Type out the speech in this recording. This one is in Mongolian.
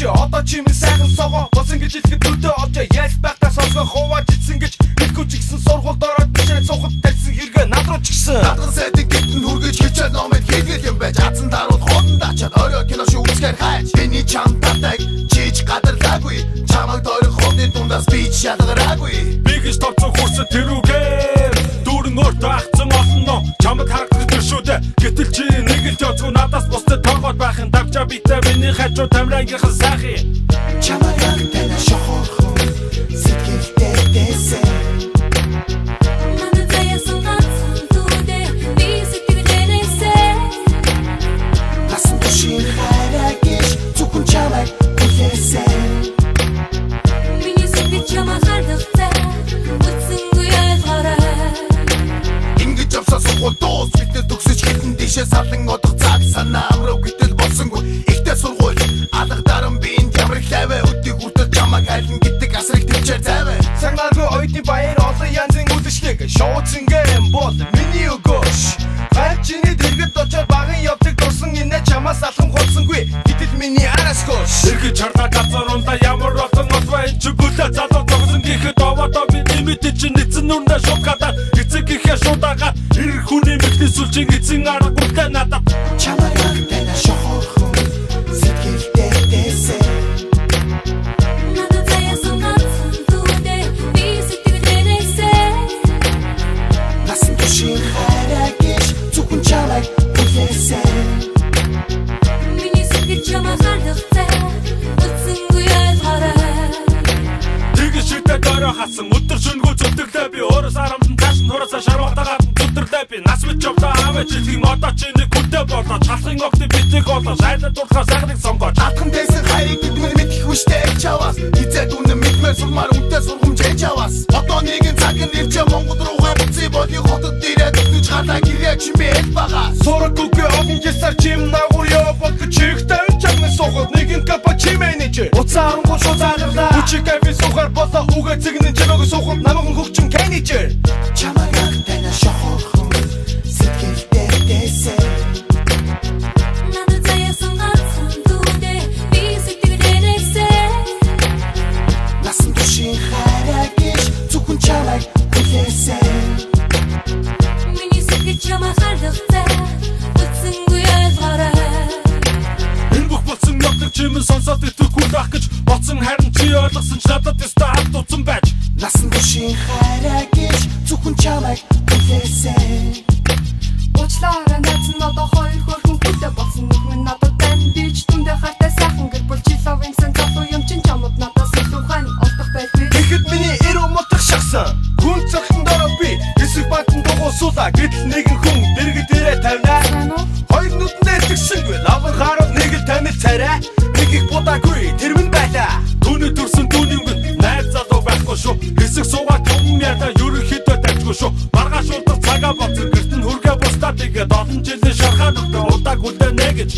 Одоо чимээ сайхан согоо болсон гэж хэлэхэд төдөө овжоо яаж байхдаа сонсгоо хувааж ицсэн гэж хэлэхгүй ч гэсэн сургуульд ороод бичээд суухад тарьсан хэрэгээ над руу ч гисэн надхан сайдыг гитэн хүргэж хичээл номыг хийгээл юм байж азан даруул хоолнд ачаад орой кино шүү үзгээр хайж миний чам татаг чиж гадарлаагүй чамайг дөрөх хоолны дундаас би шалгараагүй би гэж товцсон хүрсэн тэрүүгээр дүүрэн өөртөө ахсан олно чамайг харагдаж шүү дээ гэтэл чи нэг л тооцгүй надаас бусдад тоогоод байхын давчаа битээ миний хажуу тамирангийнхан сайхи чамайг тань шохоо сэтгэлдээ дэсэ салан одох цаг санаа амрав гэтэл болсонгүй ихтэй сургууль алга даран биенд ямар их лавэ өдийг хүртэл чамайг айлн гэдэг асрыг төвчээр зайвэ санаагүй ойдын баяр олон янзын үдэшлэг шоуцэн гэм бол миний өгөөш хайчины дэргэд очоод багын явдаг дурсан инэ чамаас алхам хулсангүй гэтэл миний араас гош эргэж чардаа газаруунда ямар олон отваа энэ ч бүлээ залуу зогсон гэхэд овоодоо би нэмэт чинь нэцэн нүрнэ шукадаа эцэг ихэ шуудагаад эр хүний мэхний сүлжин эцэн арга бүртээ надад чамайг тань шохоо сэтгэлдээ дэсэ надад заяасан ганцхан дүүдэ би сэтгэлдээ дэсэ насан туршийн хараагиш зөвхөн чамайг хүлээсэ миний сэтгэл чамайг хардагтай үцэнгүй айлгараа тэгэж шидэ дөрөө хасан өдөр шөнөгүй зүтгэлээ би өөрөөс арамдан тааш нураасаа шарватагаа зүтгэлээ би нас мэт жовтоо аваач хэлхин одоо чи нэг хүнтэй болоо чалхын огт битэг болоо шайлаа дурхаа сайхныг сонгоо чалхан дэсэн хайрыг гэдмэн мэдэх хүчтэй чаваас хизээд үнэн мэдмээр сурмаар үнтэй сургамж чаваас одоо нэгэн цаг нэрч Монгол руугаа буцъя боли хотод дээрээ төж хатаа гэрээ чимээ бага сорокгүй огн ясар чим нагуё бот чихтэй чамны сохот нэгэн капа чимэнэж уцаан гоо шозаалаа хүчиг кайф сухар боса уга цэгнэн чамайг сухот намхан хөгчин каничэр чамайг тань шохоо сэтгэлдээ дэсэ надад заяасан ганцхан дүүдэ би сэтгэлдээ дэсэ насан туршийн хараагиш зөвхөн чамайг хүлээсэ миний сэтгэл чамайг хардагтай үцэнгүй айлгараа энэ бүх болсон явдаг чимэн сонсоод итгэхгүй байх гэж боцсон харин чи ойлгосон ч надад өстө алт уцсан байж насан туршийн хараагиш зөвхөн чамайг хүлээсэ Уучлаарай найзан одоо хоёр хөрхөн хүлээ болсон нэг минь надад тань бич түндэ хайтай сайхан гэр бүл чи лав юмсан залуу юм чин чамд надаас илүү хань олдох байлгүй тэгэхэд миний эрүү мутах шахсан хүн цогтон дөрөв би эсрэг бантан дуусуулаа гэтэл нэгэн хүн дэрэг дээрээ тавина хоёр нүдэндээ тэгсэнгүй лаван харав нэг л танил царай нэг их будаагүй тэр минь байлаа түүний төрсөн түүний өнгөнд найз залуу байхгүй шүү хэсэг суугаад юм яда ерөнхийдөө тавьчихгүй шүү маргааш удаа цагаа боцсон гэртэн хүргээ бустаа тэгээд олон жилийн шархаад өгдөө удааг үлдээнэ гэж